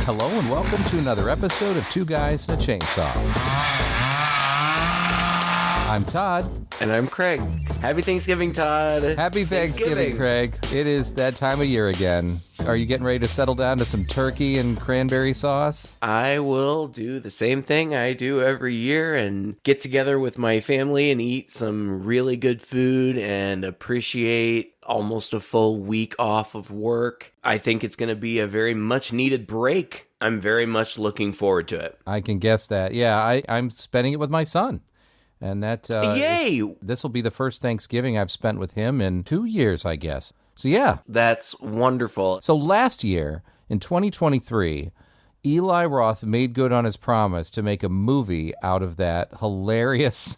Hello and welcome to another episode of Two Guys and a Chainsaw. I'm Todd. And I'm Craig. Happy Thanksgiving, Todd. Happy Thanksgiving, Craig. It is that time of year again. Are you getting ready to settle down to some turkey and cranberry sauce? I will do the same thing I do every year and get together with my family and eat some really good food and appreciate almost a full week off of work. I think it's going to be a very much needed break. I'm very much looking forward to it. I can guess that. Yeah, I'm spending it with my son. And that Yay! This will be the first Thanksgiving I've spent with him in 2 years, I guess. So yeah. That's wonderful. So last year, in 2023, Eli Roth made good on his promise to make a movie out of that hilarious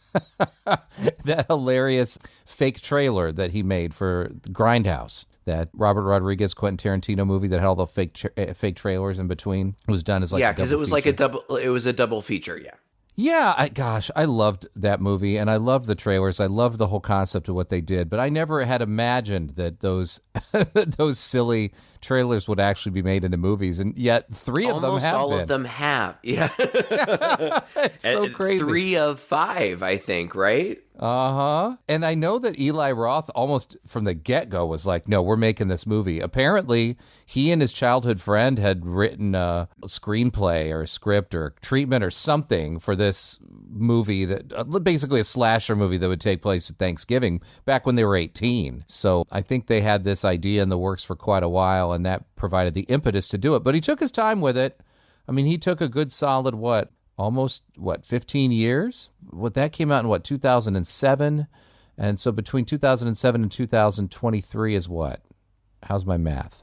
fake trailer that he made for Grindhouse. That Robert Rodriguez, Quentin Tarantino movie that had all the fake trailers in between. It was done as like because it was feature. It was a double feature, yeah. Yeah, I loved that movie, and I loved the trailers. I loved the whole concept of what they did, but I never had imagined that those those silly trailers would actually be made into movies, and yet three of them have Almost all been. of them have, yeah. It's so crazy. 3 of 5, I think, right? Uh-huh. And I know that Eli Roth almost from the get-go was like, no, we're making this movie. Apparently, he and his childhood friend had written a screenplay or a script or treatment or something for this movie, that basically a slasher movie that would take place at Thanksgiving back when they were 18. So I think they had this idea in the works for quite a while, and that provided the impetus to do it. But he took his time with it. I mean, he took a good solid, 15 years? That came out in 2007? And so between 2007 and 2023 is what? How's my math?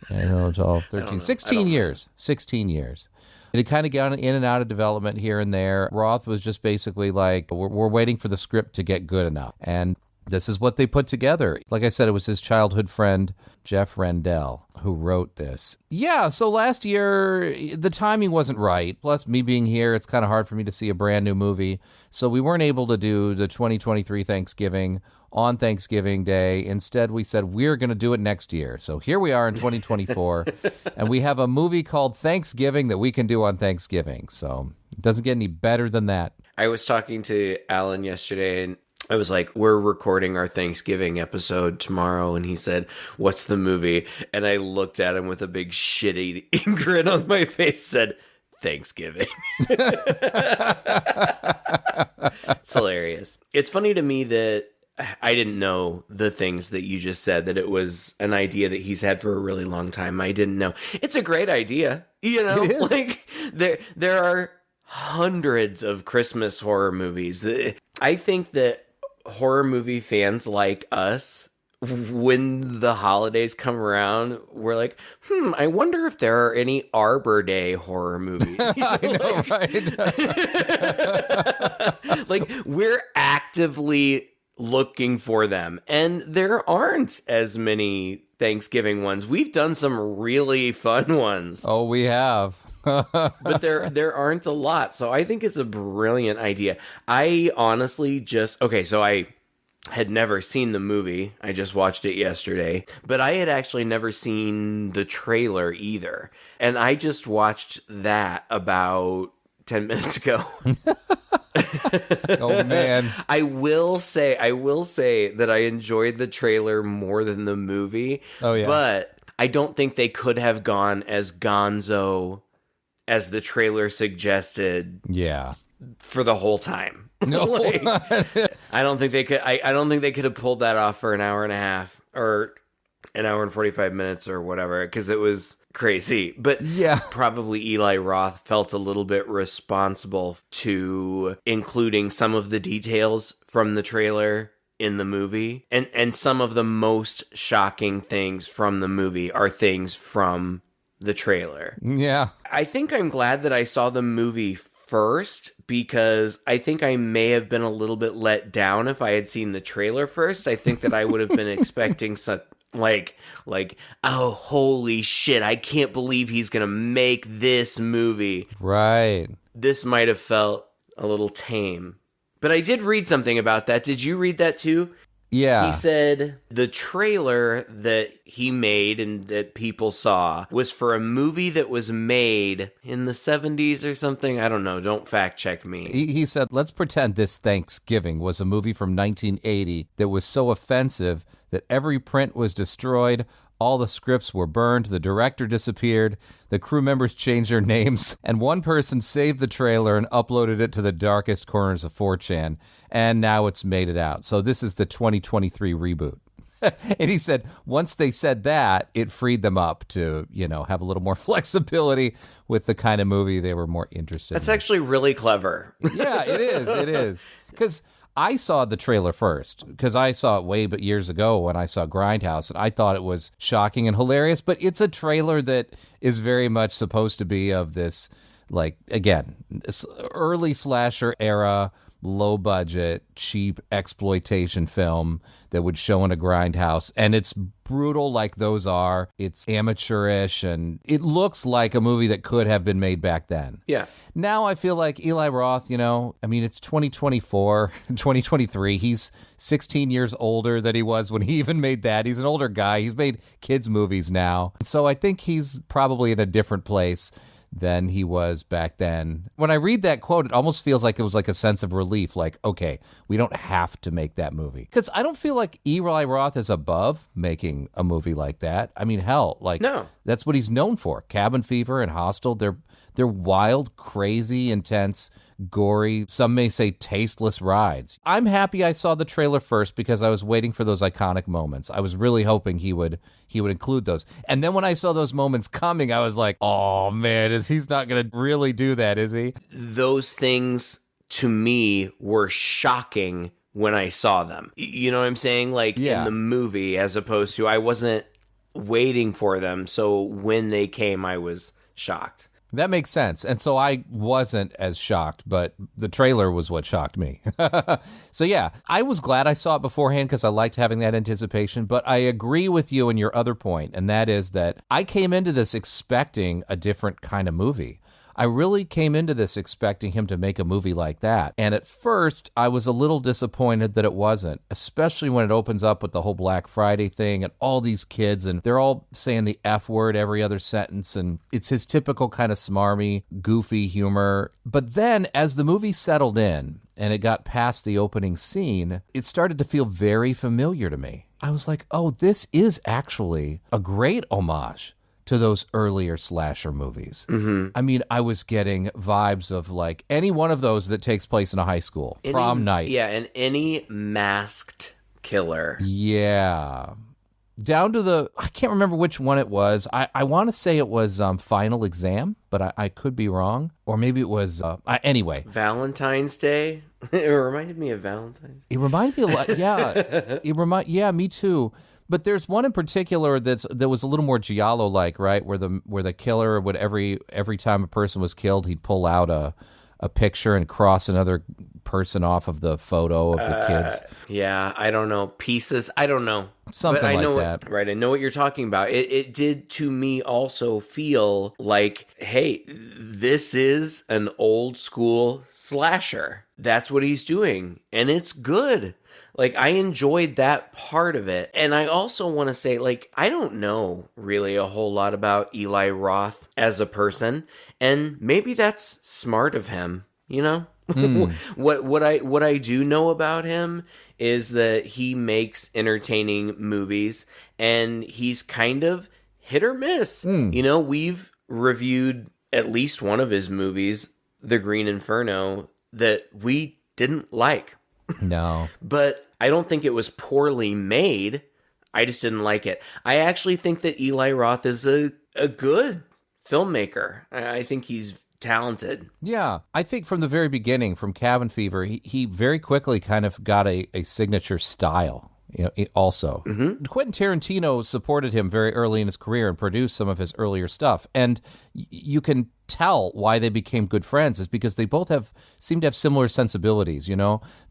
12, 13, 16 years. 16 years. It had kind of gone in and out of development here and there. Roth was just basically like, we're waiting for the script to get good enough. And this is what they put together. Like I said, it was his childhood friend, Jeff Rendell, who wrote this. Yeah, so last year, the timing wasn't right. Plus, me being here, it's kind of hard for me to see a brand new movie. So we weren't able to do the 2023 Thanksgiving on Thanksgiving Day. Instead, we said we're going to do it next year. So here we are in 2024, and we have a movie called Thanksgiving that we can do on Thanksgiving. So it doesn't get any better than that. I was talking to Alan yesterday, and I was like, we're recording our Thanksgiving episode tomorrow. And he said, what's the movie? And I looked at him with a big shit-eating grin on my face, said, Thanksgiving. It's hilarious. It's funny to me that I didn't know the things that you just said, that it was an idea that he's had for a really long time. I didn't know. It's a great idea. You know, like there are hundreds of Christmas horror movies. I think that horror movie fans like us, when the holidays come around, we're like, I wonder if there are any Arbor Day horror movies. I know, right? Like, we're actively looking for them, and there aren't as many Thanksgiving ones. We've done some really fun ones. Oh, we have. But there aren't a lot. So I think it's a brilliant idea. I honestly so I had never seen the movie. I just watched it yesterday. But I had actually never seen the trailer either. And I just watched that about 10 minutes ago. Oh, man. I will say that I enjoyed the trailer more than the movie. Oh, yeah. But I don't think they could have gone as gonzo as the trailer suggested. Yeah. For the whole time. No. I don't think they could. I don't think they could have pulled that off for an hour and a half or an hour and 45 minutes or whatever, because it was crazy. But yeah, probably Eli Roth felt a little bit responsible to including some of the details from the trailer in the movie. And some of the most shocking things from the movie are things from the trailer. Yeah. I think I'm glad that I saw the movie first, because I think I may have been a little bit let down if I had seen the trailer first. I think that I would have been expecting some like, oh, holy shit, I can't believe he's gonna make this movie. Right. This might have felt a little tame. But I did read something about that. Did you read that too? Yeah. He said the trailer that he made and that people saw was for a movie that was made in the 70s or something. I don't know. Don't fact check me. He said, let's pretend this Thanksgiving was a movie from 1980 that was so offensive that every print was destroyed, all the scripts were burned, the director disappeared, the crew members changed their names, and one person saved the trailer and uploaded it to the darkest corners of 4chan, and now it's made it out. So this is the 2023 reboot. And he said once they said that, it freed them up to, have a little more flexibility with the kind of movie they were more interested in. That's actually really clever. Yeah, it is. It is. Because I saw the trailer first, because I saw it years ago when I saw Grindhouse, and I thought it was shocking and hilarious, but it's a trailer that is very much supposed to be of this, again, early slasher era, low budget, cheap exploitation film that would show in a Grindhouse. And it's brutal like those are. It's amateurish, and it looks like a movie that could have been made back then. Yeah. Now I feel like Eli Roth, it's 2024, 2023. He's 16 years older than he was when he even made that. He's an older guy. He's made kids' movies now. So I think he's probably in a different place than he was back then. When I read that quote, it almost feels like it was like a sense of relief, like, okay, we don't have to make that movie. Because I don't feel like Eli Roth is above making a movie like that. I mean, hell, no. That's what he's known for. Cabin Fever and Hostel, they're wild, crazy, intense, gory, some may say tasteless rides. I'm happy I saw the trailer first because I was waiting for those iconic moments. I was really hoping he would include those. And then when I saw those moments coming, I was like, oh man, he's not going to really do that, is he? Those things to me were shocking when I saw them. You know what I'm saying? In the movie, as opposed to I wasn't waiting for them. So when they came, I was shocked. That makes sense. And so I wasn't as shocked, but the trailer was what shocked me. So yeah, I was glad I saw it beforehand because I liked having that anticipation, but I agree with you in your other point, and that is that I came into this expecting a different kind of movie. I really came into this expecting him to make a movie like that. And at first, I was a little disappointed that it wasn't, especially when it opens up with the whole Black Friday thing and all these kids, and they're all saying the F word every other sentence, and it's his typical kind of smarmy, goofy humor. But then, as the movie settled in and it got past the opening scene, it started to feel very familiar to me. I was like, oh, this is actually a great homage to those earlier slasher movies. Mm-hmm. I mean, I was getting vibes of any one of those that takes place in a high school, prom night. Yeah, and any masked killer. Yeah. Down to I can't remember which one it was. I want to say it was Final Exam, but I could be wrong. Or maybe it was, anyway. Valentine's Day? It reminded me of Valentine's. It reminded me a lot, yeah. Me too. But there's one in particular that was a little more giallo-like, right? Where the killer would every time a person was killed, he'd pull out a picture and cross another person off of the photo of the kids. Yeah, I don't know. Pieces, I don't know. Something but I know like that. Right, I know what you're talking about. It did to me also feel like, hey, this is an old school slasher. That's what he's doing. And it's good. I enjoyed that part of it. And I also want to say, I don't know really a whole lot about Eli Roth as a person. And maybe that's smart of him, What I do know about him is that he makes entertaining movies, and he's kind of hit or miss. We've reviewed at least one of his movies, The Green Inferno, that we didn't like. No. But I don't think it was poorly made. I just didn't like it. I actually think that Eli Roth is a good filmmaker. I think he's talented. Yeah. I think from the very beginning, from Cabin Fever, he very quickly kind of got a signature style. Also. Mm-hmm. Quentin Tarantino supported him very early in his career and produced some of his earlier stuff. And you can tell why they became good friends is because they both seem to have similar sensibilities,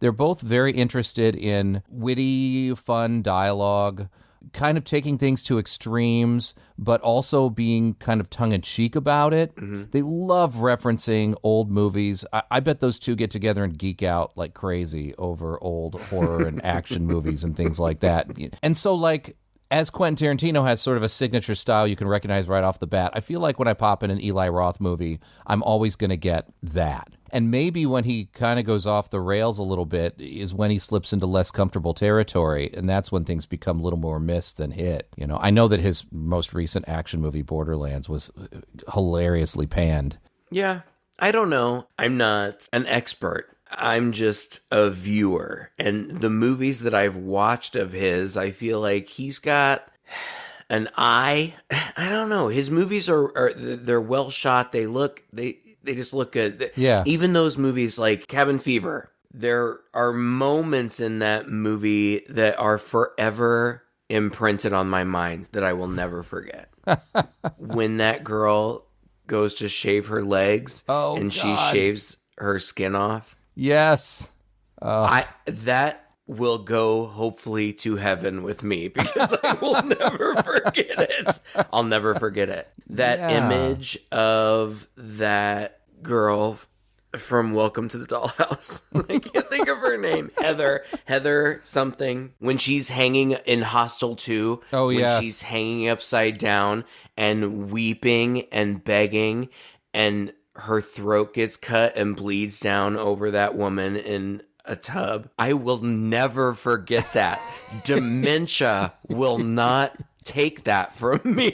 They're both very interested in witty, fun dialogue, kind of taking things to extremes, but also being kind of tongue-in-cheek about it. They love referencing old movies. I bet those two get together and geek out like crazy over old horror and action movies and things like that. And so, like, as Quentin Tarantino has sort of a signature style you can recognize right off the bat, I feel like when I pop in an Eli Roth movie, I'm always going to get that. And maybe when he kind of goes off the rails a little bit is when he slips into less comfortable territory, and that's when things become a little more miss than hit. You know, I know that his most recent action movie, Borderlands, was hilariously panned. Yeah, I don't know. I'm not an expert. I'm just a viewer. And the movies that I've watched of his, I feel like he's got an eye. I don't know. His movies are they're well shot. They just look good. Yeah. Even those movies like Cabin Fever, there are moments in that movie that are forever imprinted on my mind that I will never forget. When that girl goes to shave her legs and she shaves her skin off. Yes. That will go hopefully to heaven with me because I will never forget it. I'll never forget it. That image of that girl from Welcome to the Dollhouse. I can't think of her name. Heather something. When she's hanging in Hostel 2. Oh, when yes. she's hanging upside down and weeping and begging, and her throat gets cut and bleeds down over that woman in a tub. I will never forget that. Dementia will not take that from me.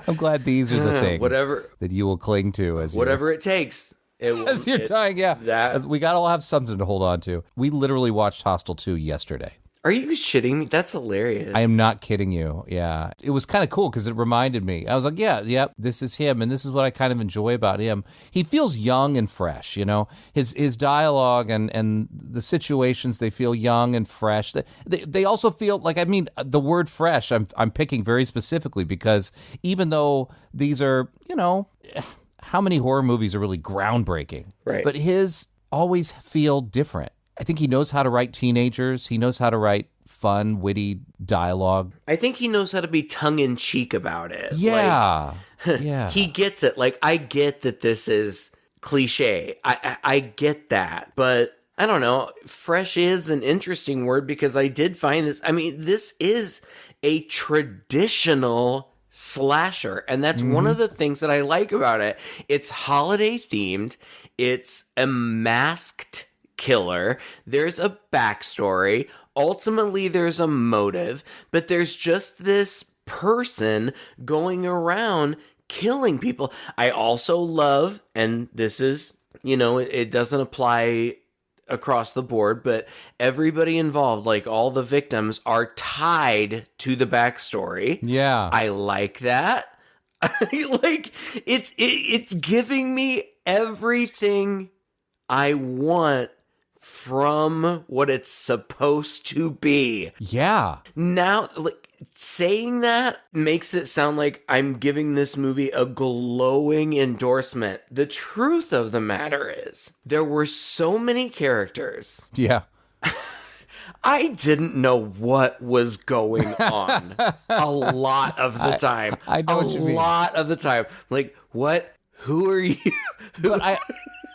I'm glad these are the things Whatever that you will cling to as whatever it takes. as you're dying. Yeah, we got to all have something to hold on to. We literally watched Hostel 2 yesterday. Are you shitting me? That's hilarious. I am not kidding you. Yeah. It was kind of cool because it reminded me. I was like, yeah, this is him. And this is what I kind of enjoy about him. He feels young and fresh, you know? His dialogue and the situations, they feel young and fresh. They also feel like, I mean, the word fresh, I'm picking very specifically because even though these are, you know, how many horror movies are really groundbreaking? Right. But his always feel different. I think he knows how to write teenagers. He knows how to write fun, witty dialogue. I think he knows how to be tongue-in-cheek about it. Yeah. Yeah. He gets it. Like, I get that this is cliche. I get that. But I don't know. Fresh is an interesting word because I did find this. I mean, this is a traditional slasher. And that's one of the things that I like about it. It's holiday themed. It's a masked killer. There's a backstory. Ultimately, there's a motive, but there's just this person going around killing people. I also love, and this is, you know, it doesn't apply across the board, but everybody involved, like all the victims, are tied to the backstory. Yeah. I like that. Like, it's giving me everything I want from what it's supposed to be. Yeah. Now, like, saying that makes it sound like I'm giving this movie a glowing endorsement. The truth of the matter is, there were so many characters. Yeah. I didn't know what was going on a lot of the time. I know what you mean. A lot of the time. Like, what? Who are you? But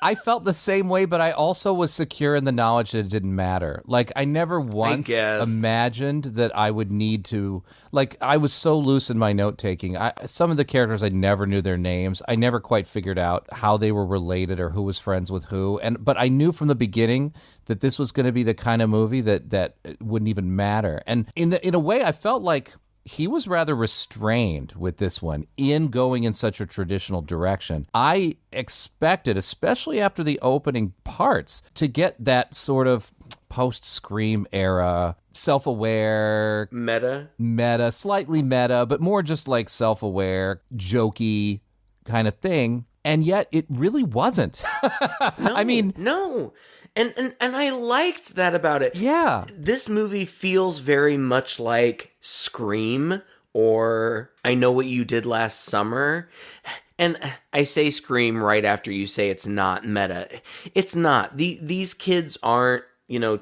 I felt the same way, but I also was secure in the knowledge that it didn't matter. Like, I never once imagined that I would need to, like, I was so loose in my note-taking. Some of the characters, I never knew their names. I never quite figured out how they were related or who was friends with who. But I knew from the beginning that this was going to be the kind of movie that wouldn't even matter. And in a way, I felt like he was rather restrained with this one in going in such a traditional direction. I expected, especially after the opening parts, to get that sort of post-Scream era, self-aware, meta, slightly meta, but more just like self-aware, jokey kind of thing. And yet it really wasn't. No, I mean, no. And I liked that about it. Yeah. This movie feels very much like Scream or I Know What You Did Last Summer. And I say Scream right after you say it's not meta. It's not. These kids aren't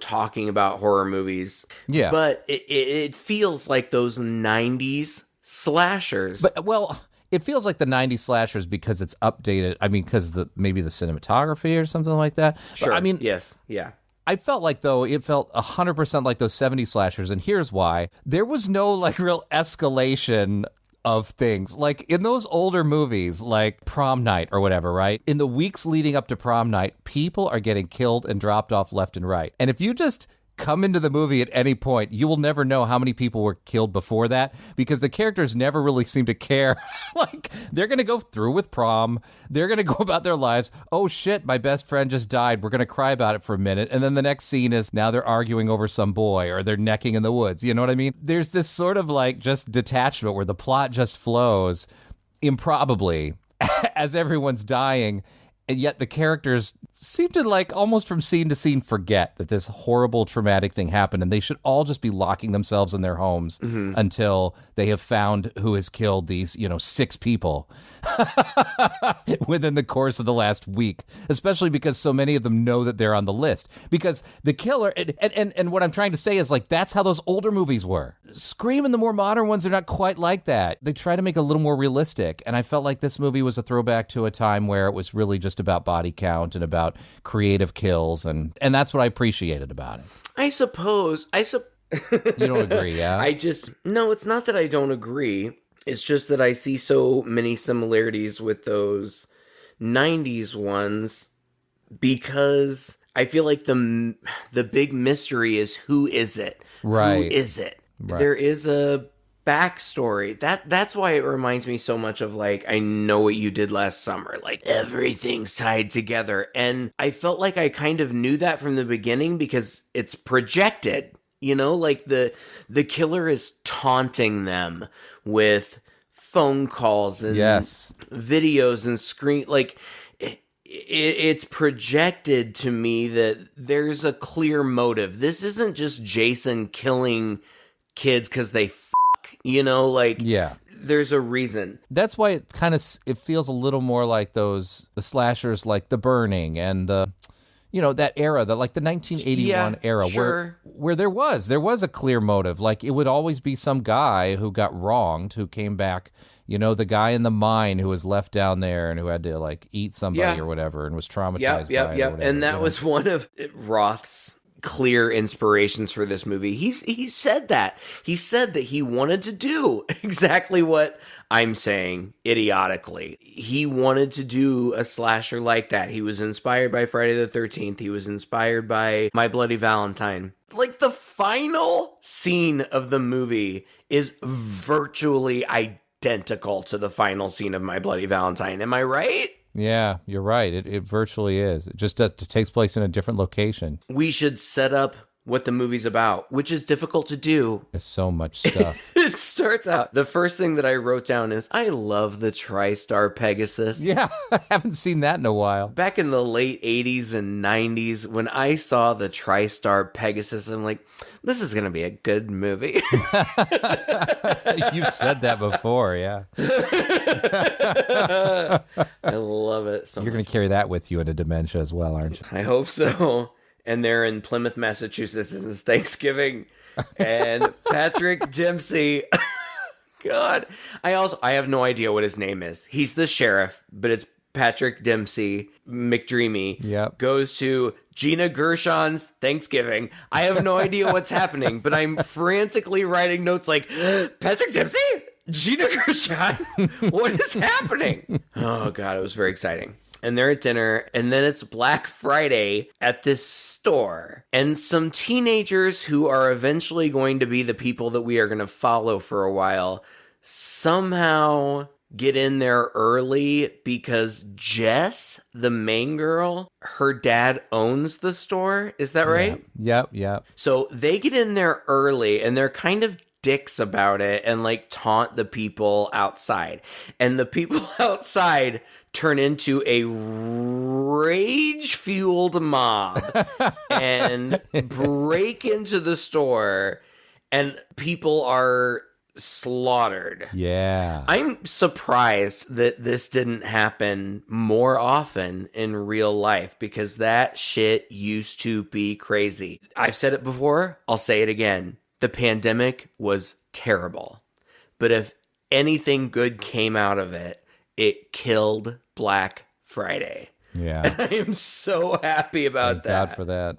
talking about horror movies. Yeah. But it feels like those 90s slashers. But, well, it feels like the 90s slashers because it's updated. I mean, because maybe the cinematography or something like that. Sure. But, I mean, yes. Yeah. I felt like, though, it felt 100% like those 70s slashers, and here's why. There was no, like, real escalation of things. Like, in those older movies, like Prom Night or whatever, right? In the weeks leading up to Prom Night, people are getting killed and dropped off left and right. And if you just come into the movie at any point, you will never know how many people were killed before that because the characters never really seem to care. Like, they're going to go through with prom. They're going to go about their lives. Oh, shit, my best friend just died. We're going to cry about it for a minute. And then the next scene is now they're arguing over some boy or they're necking in the woods. You know what I mean? There's this sort of like just detachment where the plot just flows improbably as everyone's dying. And yet the characters seem to, like, almost from scene to scene forget that this horrible, traumatic thing happened, and they should all just be locking themselves in their homes until they have found who has killed these, 6 people within the course of the last week, especially because so many of them know that they're on the list. Because the killer, and what I'm trying to say is, like, that's how those older movies were. Scream and the more modern ones are not quite like that. They try to make it a little more realistic, and I felt like this movie was a throwback to a time where it was really just about body count and about creative kills, and that's what I appreciated about it. I suppose. You don't agree, yeah? No, it's not that I don't agree. It's just that I see so many similarities with those 90s ones because I feel like the big mystery is who is it? Right. Who is it? Right. There is a backstory. That's why it reminds me so much of, like, I Know What You Did Last Summer. Like, everything's tied together. And I felt like I kind of knew that from the beginning because it's projected. Like the killer is taunting them with phone calls and videos and screen. Like, it's projected to me that there's a clear motive. This isn't just Jason killing kids because they there's a reason. That's why it feels a little more like the slashers, like The Burning and that era, the 1981 era, sure. where there was a clear motive. Like, it would always be some guy who got wronged, who came back, the guy in the mine who was left down there and who had to, like, eat somebody or whatever and was traumatized by it. Whatever, and that was one of Roth's clear inspirations for this movie. He said that. He said that he wanted to do exactly what I'm saying idiotically. He wanted to do a slasher like that. He was inspired by Friday the 13th. He was inspired by My Bloody Valentine. Like, the final scene of the movie is virtually identical to the final scene of My Bloody Valentine. Am I right? Yeah, you're right. It virtually is. It just takes place in a different location. We should set up what the movie's about, which is difficult to do. There's so much stuff. It starts out, the first thing that I wrote down is, I love the TriStar Pegasus. Yeah, I haven't seen that in a while. Back in the late 80s and 90s, when I saw the TriStar Pegasus, I'm like, this is going to be a good movie. You've said that before, yeah. I love it so much. You're going to carry that with you into dementia as well, aren't you? I hope so. And they're in Plymouth, Massachusetts. This is Thanksgiving. And Patrick Dempsey, God. I have no idea what his name is. He's the sheriff, but it's Patrick Dempsey McDreamy. Yep. Goes to Gina Gershon's Thanksgiving. I have no idea what's happening, but I'm frantically writing notes like, Patrick Dempsey? Gina Gershon? What is happening? Oh, God, it was very exciting. And they're at dinner, and then it's Black Friday at this store. And some teenagers who are eventually going to be the people that we are going to follow for a while somehow get in there early because Jess, the main girl, her dad owns the store. Is that right? Yep. So they get in there early, and they're kind of dicks about it and, like, taunt the people outside. And the people outside turn into a rage-fueled mob and break into the store, and people are slaughtered. Yeah. I'm surprised that this didn't happen more often in real life, because that shit used to be crazy. I've said it before, I'll say it again. The pandemic was terrible. But if anything good came out of it, it killed Black Friday. Yeah. I am so happy about Thank God for that.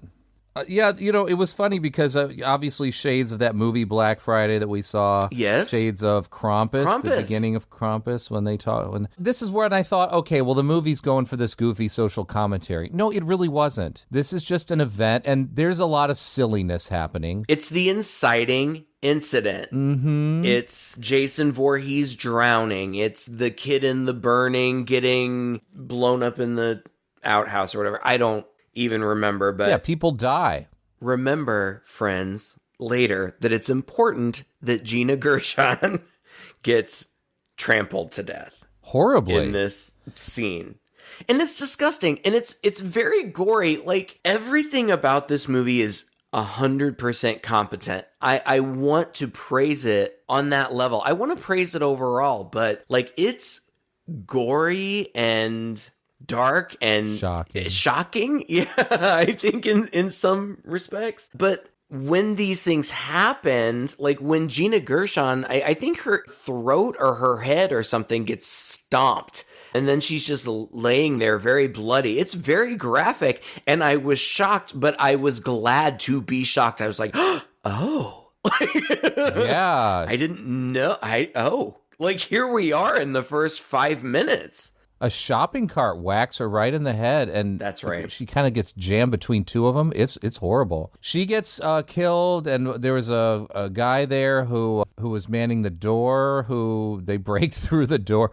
Yeah, it was funny because obviously shades of that movie Black Friday that we saw. Yes. Shades of Krampus. The beginning of Krampus when they talk. This is where I thought, okay, well, the movie's going for this goofy social commentary. No, it really wasn't. This is just an event, and there's a lot of silliness happening. It's the inciting incident. Mm-hmm. It's Jason Voorhees drowning. It's the kid in the burning getting blown up in the outhouse or whatever. I don't even remember, but yeah, people die. Remember, friends, later that it's important that Gina Gershon gets trampled to death horribly in this scene. And it's disgusting, and it's very gory. Like, everything about this movie is 100% competent. I want to praise it on that level. I want to praise it overall, but like, it's gory and dark and shocking. Yeah, I think in some respects. But when these things happened, like when Gina Gershon, I think her throat or her head or something gets stomped, and then she's just laying there very bloody. It's very graphic, and I was shocked, but I was glad to be shocked. I was like, oh. Yeah. I didn't know. Like, here we are in the first 5 minutes. A shopping cart whacks her right in the head, and that's right. She kind of gets jammed between two of them. It's horrible. She gets killed, and there was a guy there who was manning the door. Who they break through the door.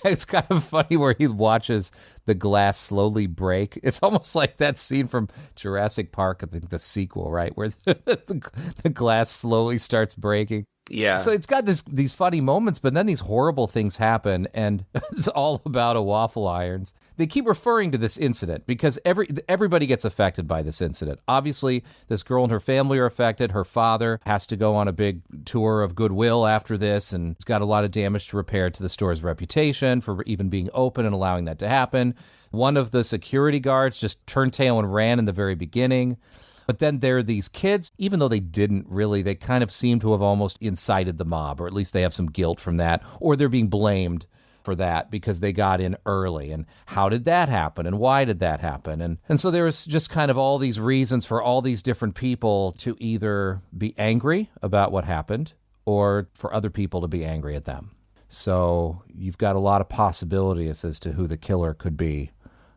It's kind of funny where he watches the glass slowly break. It's almost like that scene from Jurassic Park, I think the sequel, right, where the glass slowly starts breaking. Yeah. So it's got these funny moments, but then these horrible things happen, and it's all about a waffle irons. They keep referring to this incident because everybody gets affected by this incident. Obviously, this girl and her family are affected. Her father has to go on a big tour of goodwill after this, and it's got a lot of damage to repair to the store's reputation for even being open and allowing that to happen. One of the security guards just turned tail and ran in the very beginning. But then there are these kids, even though they didn't really, they kind of seem to have almost incited the mob, or at least they have some guilt from that, or they're being blamed for that because they got in early. And how did that happen? And why did that happen? And so there was just kind of all these reasons for all these different people to either be angry about what happened or for other people to be angry at them. So you've got a lot of possibilities as to who the killer could be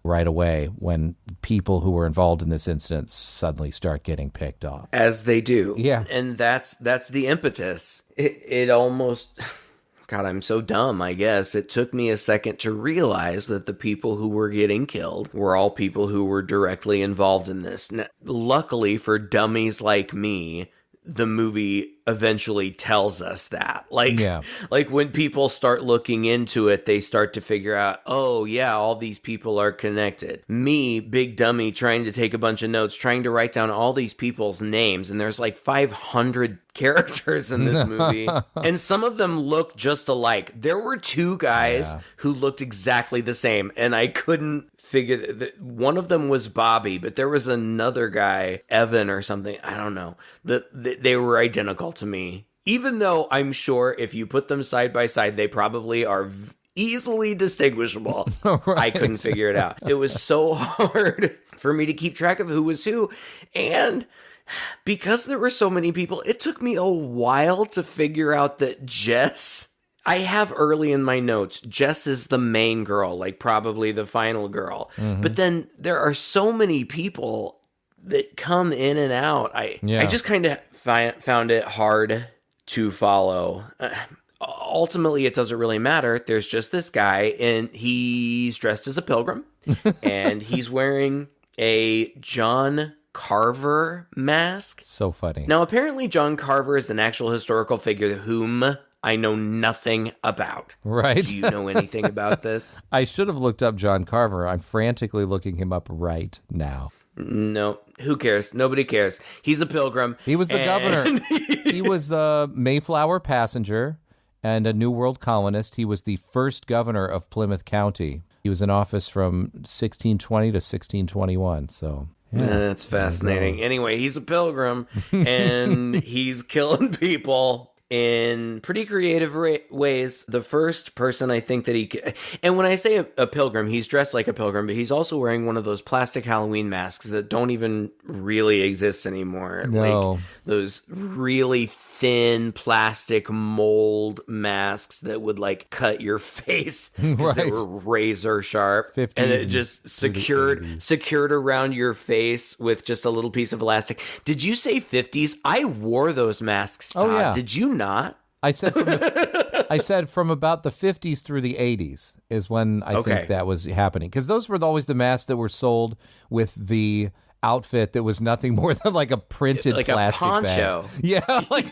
right away when people who were involved in this incident suddenly start getting picked off. As they do. Yeah. And that's the impetus. It almost... God, I'm so dumb, I guess. It took me a second to realize that the people who were getting killed were all people who were directly involved in this. Now, luckily for dummies like me, the movie eventually tells us that. Like when people start looking into it, they start to figure out, oh yeah, all these people are connected. Me, big dummy, trying to take a bunch of notes, trying to write down all these people's names, and there's like 500 characters in this movie, and some of them look just alike. There were two guys who looked exactly the same, and I couldn't figure that. One of them was Bobby, but there was another guy, Evan or something, I don't know, that they were identical to me, even though I'm sure if you put them side by side, they probably are easily distinguishable. Right. I couldn't figure it out. It was so hard for me to keep track of who was who, and because there were so many people, it took me a while to figure out that Jess, I have early in my notes, Jess is the main girl, like probably the final girl. Mm-hmm. But then there are so many people that come in and out. I just kind of found it hard to follow. Ultimately, it doesn't really matter. There's just this guy, and he's dressed as a pilgrim, and he's wearing a John Carver mask. So funny. Now, apparently John Carver is an actual historical figure whom I know nothing about. Right. Do you know anything about this? I should have looked up John Carver. I'm frantically looking him up right now. No, who cares? Nobody cares. He's a pilgrim. He was the governor. He was a Mayflower passenger and a New World colonist. He was the first governor of Plymouth County. He was in office from 1620 to 1621. So yeah, that's fascinating. Anyway, he's a pilgrim, and he's killing people in pretty creative ways. The first person I think that and when I say a pilgrim, he's dressed like a pilgrim, but he's also wearing one of those plastic Halloween masks that don't even really exist anymore. No. Like those really thin plastic mold masks that would like cut your face because they were razor sharp, and it just secured around your face with just a little piece of elastic. Did you say 50s? I wore those masks, Todd. Oh, yeah. Did you not? I said from about the 50s through the 80s is when I think that was happening, because those were always the masks that were sold with the outfit that was nothing more than like a printed like plastic a poncho bag. Yeah, like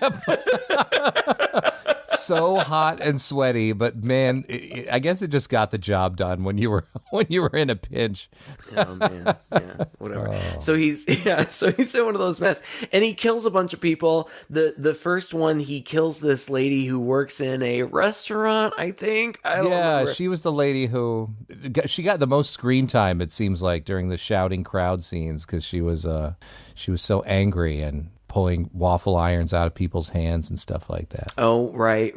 so hot and sweaty, but man, I guess it just got the job done when you were in a pinch. Oh man, yeah, whatever. Oh. So he's in one of those masks, and he kills a bunch of people. The first one, he kills this lady who works in a restaurant, I think. I don't remember. She was the lady who got the most screen time, it seems like, during the shouting crowd scenes, because she was so angry and pulling waffle irons out of people's hands and stuff like that. Oh, right.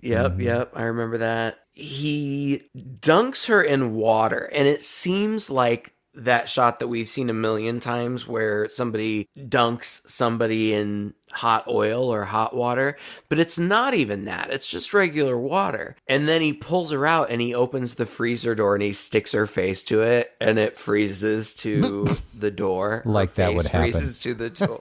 Yep, I remember that. He dunks her in water, and it seems like that shot that we've seen a million times where somebody dunks somebody in hot oil or hot water, but it's not even that. It's just regular water. And then he pulls her out and he opens the freezer door and he sticks her face to it, and it freezes to the door. Like that would happen. Freezes to the door.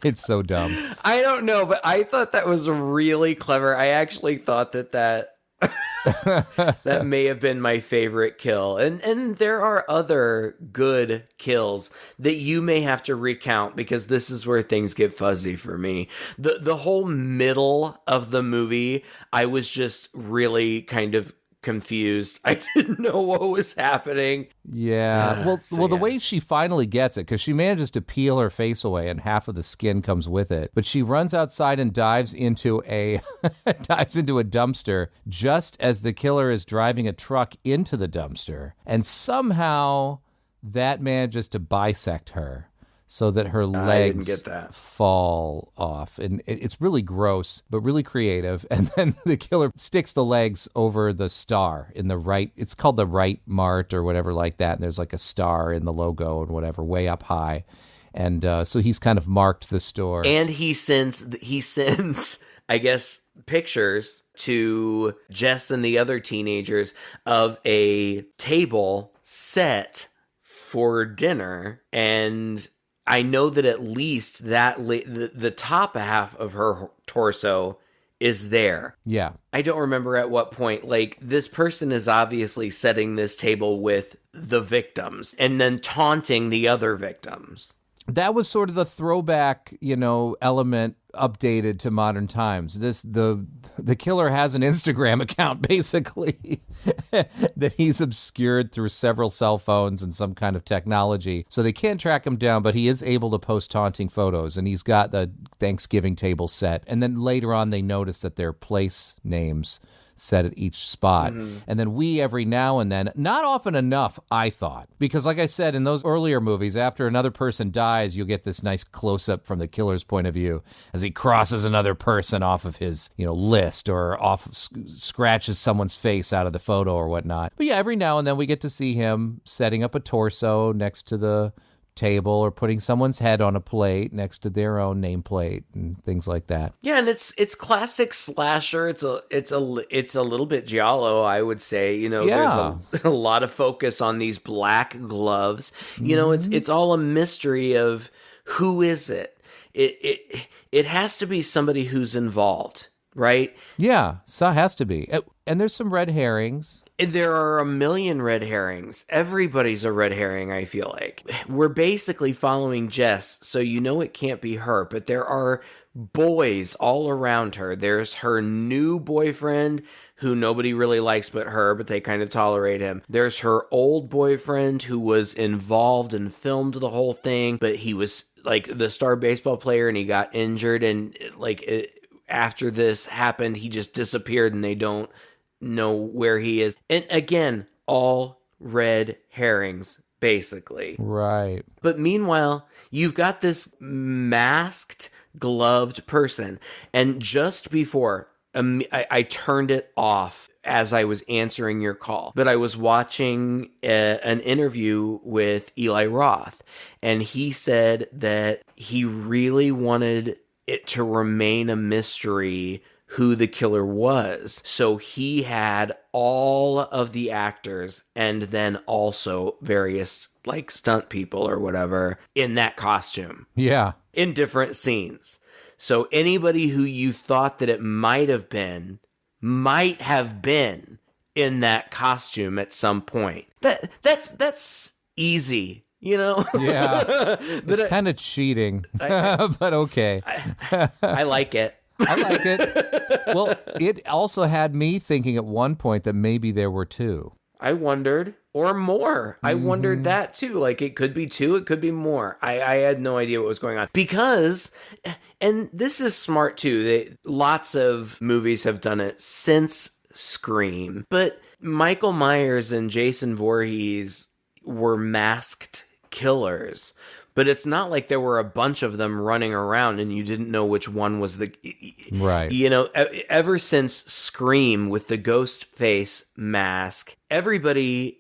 It's so dumb. I don't know, but I thought that was really clever. I actually thought that that may have been my favorite kill. And there are other good kills that you may have to recount, because this is where things get fuzzy for me. The whole middle of the movie, I was just really kind of confused. I didn't know what was happening. Yeah. Well, the way she finally gets it, because she manages to peel her face away and half of the skin comes with it, but she runs outside and dives into a dumpster just as the killer is driving a truck into the dumpster, and somehow that manages to bisect her so that her legs fall off. And it's really gross, but really creative. And then the killer sticks the legs over the star in the right, it's called the right mart or whatever like that. And there's like a star in the logo and whatever, way up high. And so he's kind of marked the store. And he sends, I guess, pictures to Jess and the other teenagers of a table set for dinner. And I know that at least the top half of her torso is there. Yeah. I don't remember at what point. Like, this person is obviously setting this table with the victims and then taunting the other victims. That was sort of the throwback, element updated to modern times. The killer has an Instagram account, basically, that he's obscured through several cell phones and some kind of technology. So they can't track him down, but he is able to post taunting photos, and he's got the Thanksgiving table set. And then later on, they notice that their place names set at each spot. Mm-hmm. And then we, every now and then, not often enough, I thought, because like I said, in those earlier movies, after another person dies, you'll get this nice close-up from the killer's point of view as he crosses another person off of his, list, or scratches someone's face out of the photo or whatnot. But yeah, every now and then we get to see him setting up a torso next to the table, or putting someone's head on a plate next to their own nameplate and things like that. Yeah, and it's classic slasher. It's a little bit giallo, I would say. There's a lot of focus on these black gloves. It's all a mystery of who is it. It has to be somebody who's involved right? Yeah, so has to be. And there's some red herrings. There are a million red herrings. Everybody's a red herring, I feel like. We're basically following Jess, so you know it can't be her, but there are boys all around her. There's her new boyfriend, who nobody really likes but her, but they kind of tolerate him. There's her old boyfriend who was involved and filmed the whole thing, but he was like the star baseball player and he got injured, and after this happened, he just disappeared and they don't know where he is. And again, all red herrings, basically. Right. But meanwhile, you've got this masked, gloved person. And just before, I turned it off as I was answering your call, but I was watching an interview with Eli Roth, and he said that he really wanted it to remain a mystery who the killer was. So he had all of the actors and then also various like stunt people or whatever in that costume. Yeah. In different scenes. So anybody who you thought that it might have been in that costume at some point. That's easy, you know? Yeah. But it's kind of cheating, but okay. I like it. I like it. Well, it also had me thinking at one point that maybe there were two. I wondered, or more. I wondered that too. Like it could be two, it could be more. I had no idea what was going on. Because, and this is smart too, lots of movies have done it since Scream. But Michael Myers and Jason Voorhees were masked killers. But it's not like there were a bunch of them running around and you didn't know which one was the... Right. You know, ever since Scream with the ghost face mask, everybody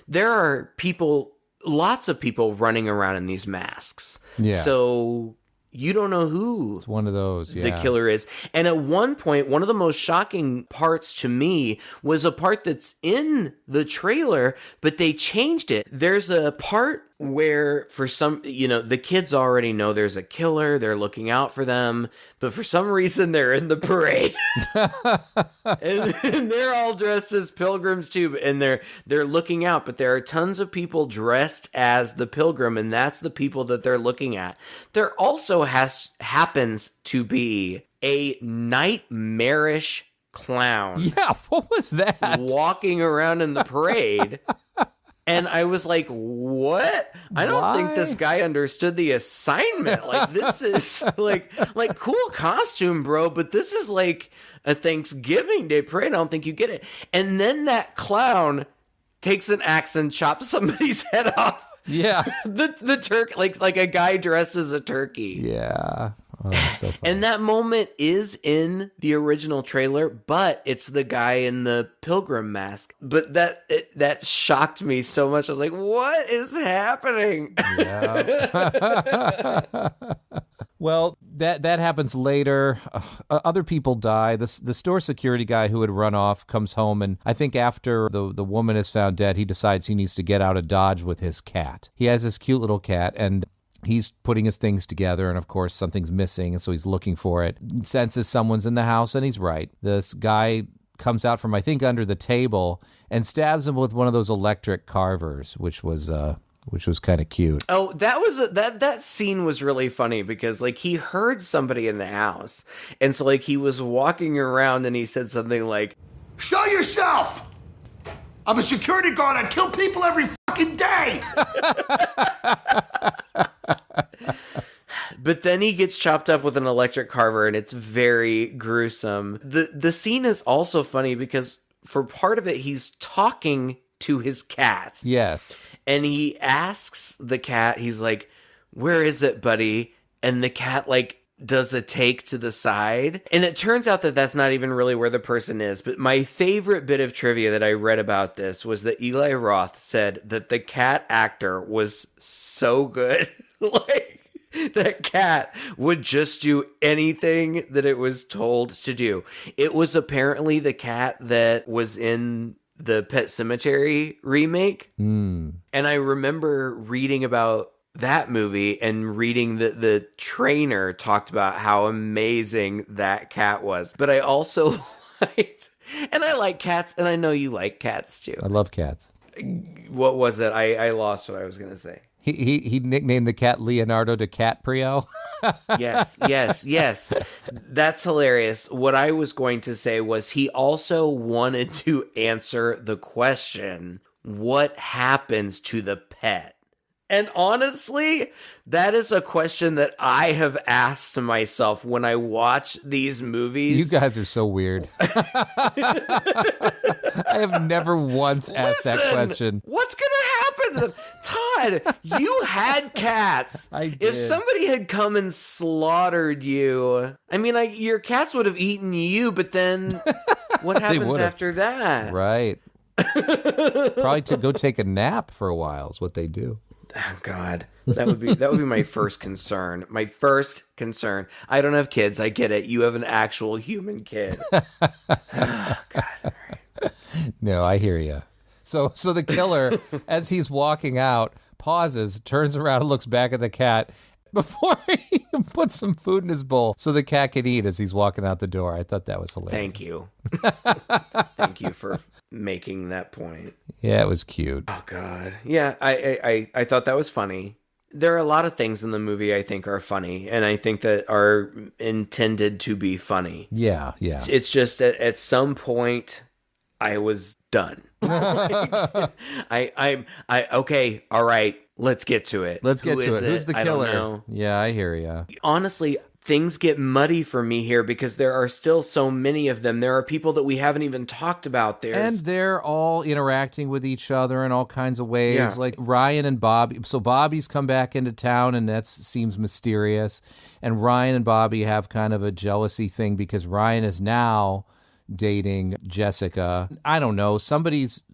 there are people, lots of people running around in these masks. Yeah. So you don't know who it's one of those, the killer is. And at one point, one of the most shocking parts to me was a part that's in the trailer, but they changed it. There's a part where for some, you know, the kids already know there's a killer, they're looking out for them, but for some reason they're in the parade. and they're all dressed as pilgrims too, and they're looking out, but there are tons of people dressed as the pilgrim, and that's the people that they're looking at. There also happens to be a nightmarish clown. Yeah, what was that? Walking around in the parade. And I was like, what? I don't think this guy understood the assignment. Like, this is like cool costume, bro, but this is like a Thanksgiving Day parade. I don't think you get it. And then that clown takes an axe and chops somebody's head off. Yeah. the turkey, like a guy dressed as a turkey. Yeah. Oh, that's so funny. And that moment is in the original trailer, but it's the guy in the pilgrim mask. But that shocked me so much. I was like, what is happening? Yeah. Well, that happens later. Other people die. The store security guy who had run off comes home, and I think after the woman is found dead, he decides he needs to get out of Dodge with his cat. He has this cute little cat, and he's putting his things together, and of course something's missing, and so he's looking for it. Senses someone's in the house, and he's right. This guy comes out from, I think, under the table and stabs him with one of those electric carvers, which was kind of cute. Oh, that scene was really funny because like he heard somebody in the house, and so like he was walking around and he said something like, "Show yourself! I'm a security guard. I kill people every fucking day." But then he gets chopped up with an electric carver, and it's very gruesome. The scene is also funny because for part of it, he's talking to his cat. Yes. And he asks the cat, he's like, "Where is it, buddy?" And the cat, like, does a take to the side. And it turns out that that's not even really where the person is. But my favorite bit of trivia that I read about this was that Eli Roth said that the cat actor was so good. Like, that cat would just do anything that it was told to do. It was apparently the cat that was in the Pet Sematary remake. And I remember reading about that movie and reading the trainer talked about how amazing that cat was. But I also liked, and I like cats, and I know you like cats too. I love cats. What was it? I lost what I was going to say. He nicknamed the cat Leonardo DiCaprio. Yes. That's hilarious. What I was going to say was he also wanted to answer the question, what happens to the pet? And honestly, that is a question that I have asked myself when I watch these movies. You guys are so weird. I have never once asked that question. What's going to happen to them? Todd, you had cats. I did. If somebody had come and slaughtered you, I mean, your cats would have eaten you, but then what happens after that? Right. Probably to go take a nap for a while is what they do. Oh, God, that would be my first concern. My first concern. I don't have kids. I get it. You have an actual human kid. Oh, God. All right. No, I hear you. So the killer, as he's walking out, pauses, turns around, and looks back at the cat before he puts some food in his bowl so the cat can eat as he's walking out the door. I thought that was hilarious. Thank you. Thank you for making that point. Yeah, it was cute. Oh, God. Yeah, I thought that was funny. There are a lot of things in the movie I think are funny, and I think that are intended to be funny. Yeah. It's just that at some point I was done. Okay, all right, let's get to it. Let's get to it. Who's the killer? I don't know. Yeah, I hear you. Honestly, things get muddy for me here because there are still so many of them. There are people that we haven't even talked about. And they're all interacting with each other in all kinds of ways. Yeah. Like Ryan and Bobby. So Bobby's come back into town, and that seems mysterious. And Ryan and Bobby have kind of a jealousy thing because Ryan is now dating Jessica. I don't know. Somebody's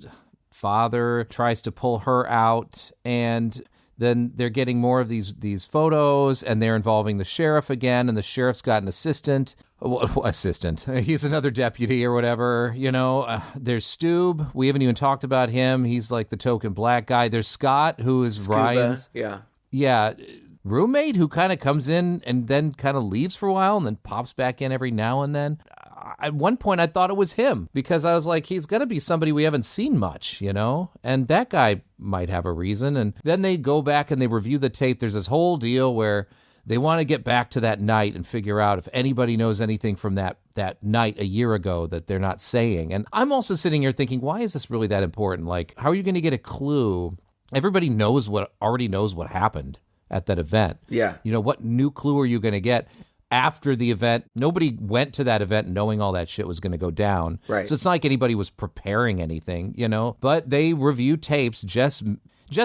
father tries to pull her out, and then they're getting more of these photos, and they're involving the sheriff again, and the sheriff's got an assistant. He's another deputy or whatever, There's Stube. We haven't even talked about him. He's like the token black guy. There's Scott, who is Scuba. Ryan's. Yeah. Roommate who kind of comes in and then kind of leaves for a while and then pops back in every now and then. At one point, I thought it was him because I was like, he's going to be somebody we haven't seen much, And that guy might have a reason. And then they go back and they review the tape. There's this whole deal where they want to get back to that night and figure out if anybody knows anything from that night a year ago that they're not saying. And I'm also sitting here thinking, why is this really that important? Like, how are you going to get a clue? Everybody already knows what happened at that event. Yeah. What new clue are you going to get? After the event, nobody went to that event knowing all that shit was going to go down. Right. So it's not like anybody was preparing anything, But they review tapes. Jess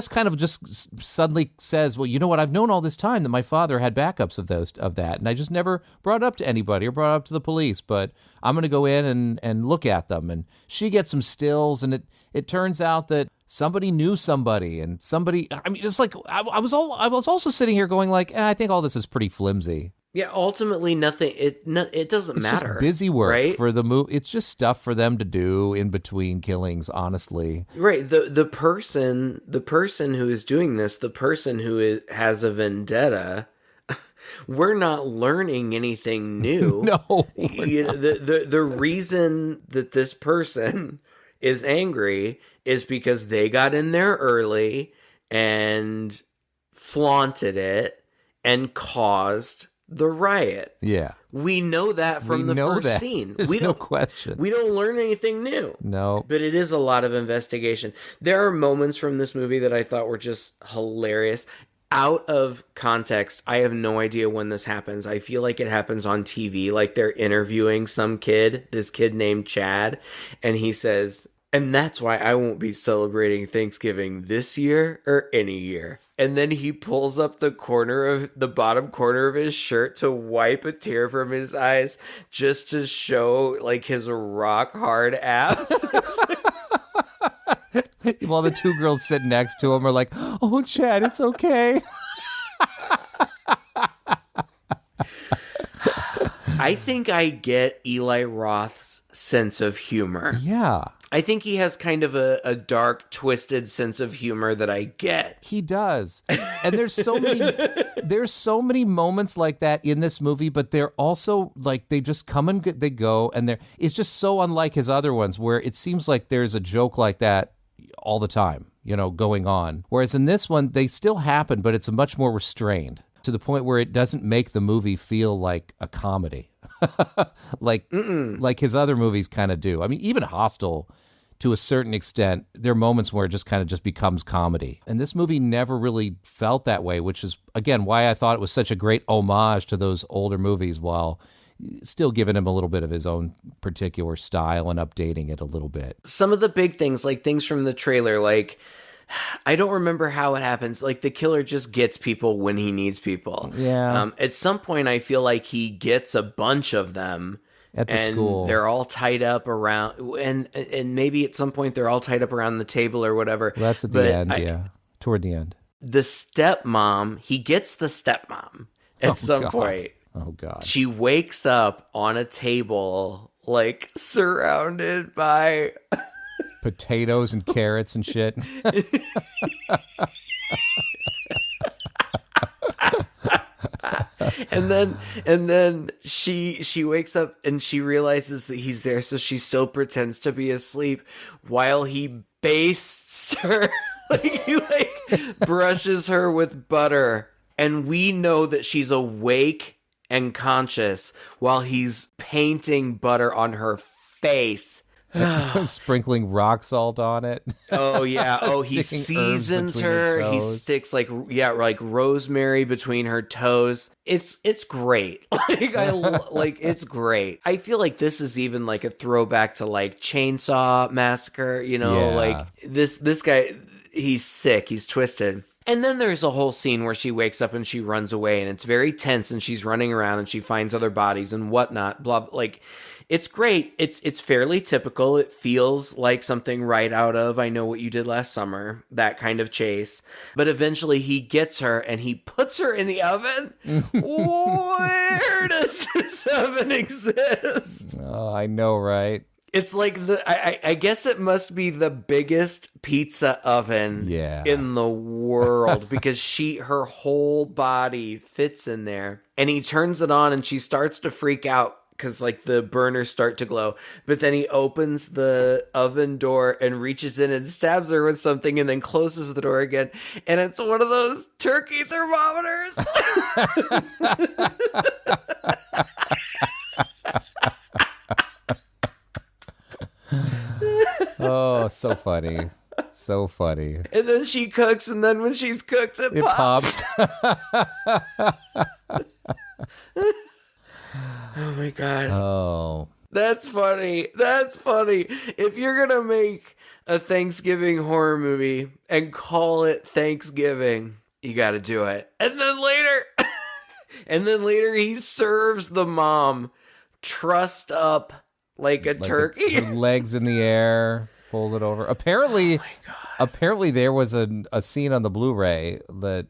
kind of just suddenly says, well, you know what? I've known all this time that my father had backups of that. And I just never brought it up to anybody or brought it up to the police. But I'm going to go in and look at them. And she gets some stills. And it turns out that somebody knew somebody. And somebody, I mean, it's like, I was also sitting here going like, I think all this is pretty flimsy. Yeah, ultimately nothing. It doesn't It's matter. just busy work, right? for the movie. It's just stuff for them to do in between killings. Honestly, right. The person who is doing this, the person who has a vendetta. We're not learning anything new. No, the reason that this person is angry is because they got in there early and flaunted it and caused the riot. Yeah. We know that from the first scene. There's no question. We don't learn anything new. No. But it is a lot of investigation. There are moments from this movie that I thought were just hilarious. Out of context, I have no idea when this happens. I feel like it happens on TV, like they're interviewing some kid, this kid named Chad, and he says, and that's why I won't be celebrating Thanksgiving this year or any year. And then he pulls up the bottom corner of his shirt to wipe a tear from his eyes just to show like his rock hard abs. While the two girls sitting next to him are like, oh, Chad, it's okay. I think I get Eli Roth's sense of humor. Yeah. I think he has kind of a dark, twisted sense of humor that I get. He does. And there's so many moments like that in this movie, but they're also like they just come and they go, and it's just so unlike his other ones where it seems like there's a joke like that all the time, going on. Whereas in this one, they still happen, but it's a much more restrained, to the point where it doesn't make the movie feel like a comedy. like his other movies kind of do. I mean, even Hostel, to a certain extent, there are moments where it just kind of just becomes comedy. And this movie never really felt that way, which is, again, why I thought it was such a great homage to those older movies, while still giving him a little bit of his own particular style and updating it a little bit. Some of the big things, like things from the trailer, like, I don't remember how it happens. Like, the killer just gets people when he needs people. Yeah. At some point, I feel like he gets a bunch of them. At the school. They're all tied up around, and maybe at some point they're all tied up around the table or whatever. Well, that's at the end, yeah. Toward the end. The stepmom, he gets the stepmom at some point. Oh, God. She wakes up on a table, like, surrounded by potatoes and carrots and shit. and then she wakes up and she realizes that he's there, so she still pretends to be asleep while he bastes her. Like, he brushes her with butter, and we know that she's awake and conscious while he's painting butter on her face. Sprinkling rock salt on it. Oh yeah. Oh, he seasons her. He sticks like rosemary between her toes. It's great. It's great. I feel like this is even like a throwback to like Chainsaw Massacre. Like this guy. He's sick. He's twisted. And then there's a whole scene where she wakes up and she runs away, and it's very tense, and she's running around and she finds other bodies and whatnot. Blah, like, it's great. It's fairly typical. It feels like something right out of I Know What You Did Last Summer, that kind of chase. But eventually he gets her and he puts her in the oven. Where does this oven exist? Oh, I know, right? It's like I guess it must be the biggest pizza oven in the world, because her whole body fits in there. And he turns it on and she starts to freak out because like the burners start to glow. But then he opens the oven door and reaches in and stabs her with something and then closes the door again. And it's one of those turkey thermometers. Oh, so funny. So funny. And then she cooks, and then when she's cooked, it pops. Oh my God. Oh. That's funny. That's funny. If you're going to make a Thanksgiving horror movie and call it Thanksgiving, you got to do it. And then later he serves the mom trussed up like a turkey. Her legs in the air, folded over. Apparently, there was a scene on the Blu-ray that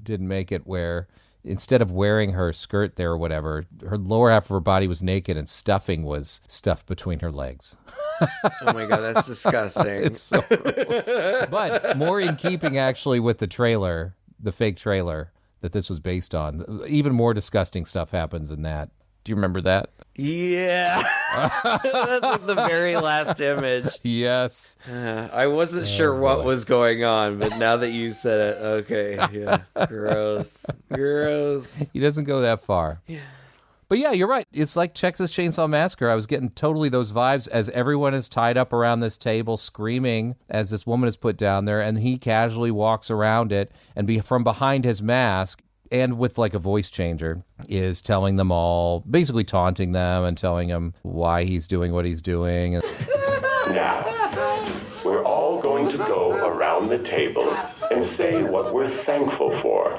didn't make it where instead of wearing her skirt there or whatever, her lower half of her body was naked and stuffing was stuffed between her legs. Oh my God, that's disgusting. It's so gross. But more in keeping actually with the trailer, the fake trailer that this was based on. Even more disgusting stuff happens in that. Do you remember that? Yeah. That's like the very last image. Yes. I wasn't sure what was going on, but now that you said it, okay. Yeah. Gross. He doesn't go that far. Yeah. But yeah, you're right. It's like Texas Chainsaw Massacre. I was getting totally those vibes as everyone is tied up around this table screaming as this woman is put down there, and he casually walks around it and from behind his mask, and with like a voice changer, is telling them all, basically taunting them and telling them why he's doing what he's doing. Now, we're all going to go around the table and say what we're thankful for.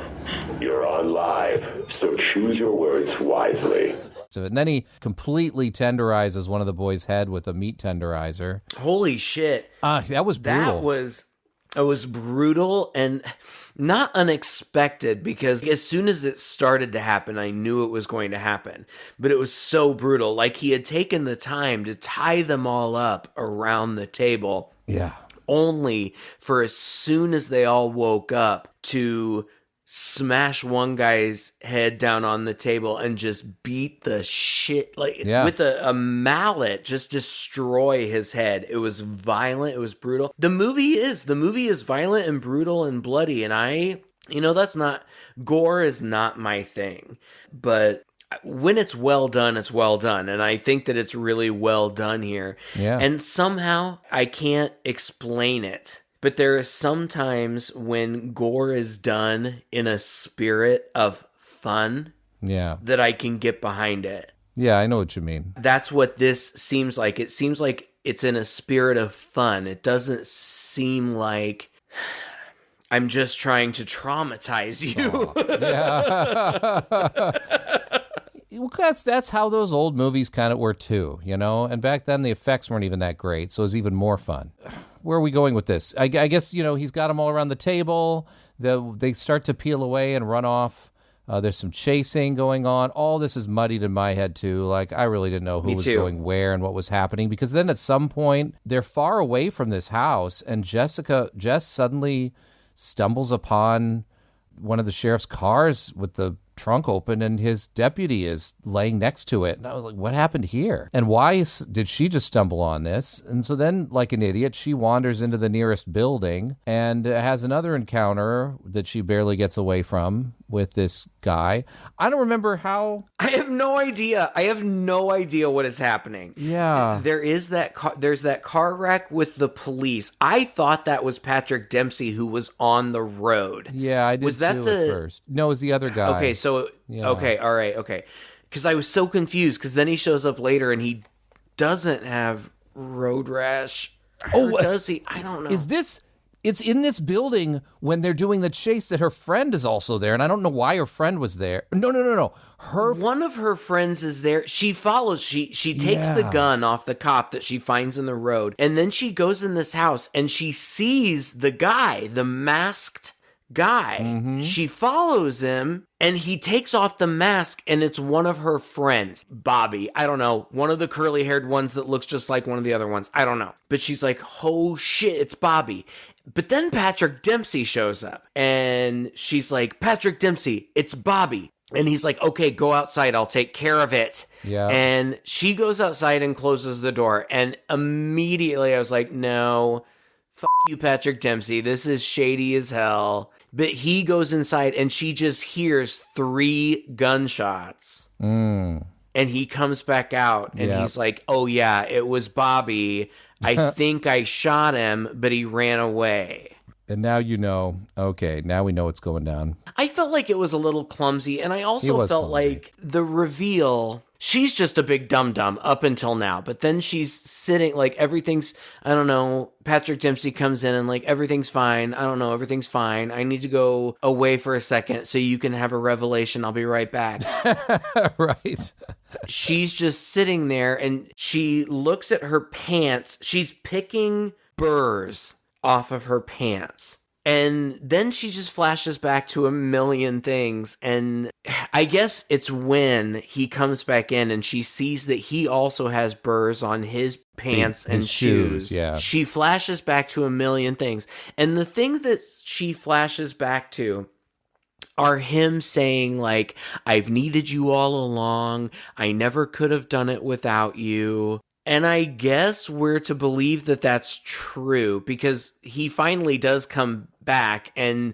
You're on live, so choose your words wisely. And then he completely tenderizes one of the boys' head with a meat tenderizer. Holy shit. That was brutal. It was brutal and not unexpected, because as soon as it started to happen, I knew it was going to happen. But it was so brutal. Like, he had taken the time to tie them all up around the table. Yeah. Only for as soon as they all woke up to smash one guy's head down on the table and just beat the shit, like with a mallet, just destroy his head. It was violent. It was brutal. The movie is violent and brutal and bloody. And gore is not my thing, but when it's well done, it's well done. And I think that it's really well done here. Yeah. And somehow I can't explain it, but there are some times when gore is done in a spirit of fun that I can get behind it. Yeah, I know what you mean. That's what this seems like. It seems like it's in a spirit of fun. It doesn't seem like I'm just trying to traumatize you. Yeah. Well, that's how those old movies kind of were too, you know? And back then the effects weren't even that great, so it was even more fun. Where are we going with this? I guess, he's got them all around the table. They start to peel away and run off. There's some chasing going on. All this is muddied in my head too. Like, I really didn't know who was going where and what was happening. Because then at some point, they're far away from this house, and Jess suddenly stumbles upon one of the sheriff's cars with the trunk open, and his deputy is laying next to it. And I was like, what happened here? And why did she just stumble on this? And so then, like an idiot, she wanders into the nearest building and has another encounter that she barely gets away from with this guy. I don't remember how. I have no idea. What is happening. Yeah. There's that car wreck with the police. I thought that was Patrick Dempsey who was on the road. Yeah, I did was that too at first. No, it was the other guy. Okay, so okay, all right, okay. Because I was so confused, because then he shows up later and he doesn't have road rash. Or does he? I don't know. It's in this building when they're doing the chase that her friend is also there, and I don't know why her friend was there. No. One of her friends is there. She follows. She takes the gun off the cop that she finds in the road, and then she goes in this house and she sees the guy, the masked guy. Mm-hmm. She follows him, and he takes off the mask, and it's one of her friends, Bobby. I don't know, one of the curly-haired ones that looks just like one of the other ones. I don't know. But she's like, oh shit, it's Bobby. But then Patrick Dempsey shows up, and she's like, Patrick Dempsey, it's Bobby. And he's like, okay, go outside, I'll take care of it. Yeah. And she goes outside and closes the door, and immediately I was like, no, fuck you, Patrick Dempsey, this is shady as hell. But he goes inside, and she just hears 3 gunshots. And he comes back out, and he's like, oh yeah, it was Bobby. I think I shot him, but he ran away. And now okay, now we know what's going down. I felt like it was a little clumsy, and I also felt like the reveal, she's just a big dum-dum up until now, but then she's sitting, like, everything's, I don't know, Patrick Dempsey comes in and, like, everything's fine, I don't know, everything's fine, I need to go away for a second so you can have a revelation, I'll be right back. Right. She's just sitting there, and she looks at her pants, she's picking burrs off of her pants. And then she just flashes back to a million things. And I guess it's when he comes back in and she sees that he also has burrs on his pants and shoes. Yeah. She flashes back to a million things. And the thing that she flashes back to are him saying, like, I've needed you all along. I never could have done it without you. And I guess we're to believe that that's true, because he finally does come back, and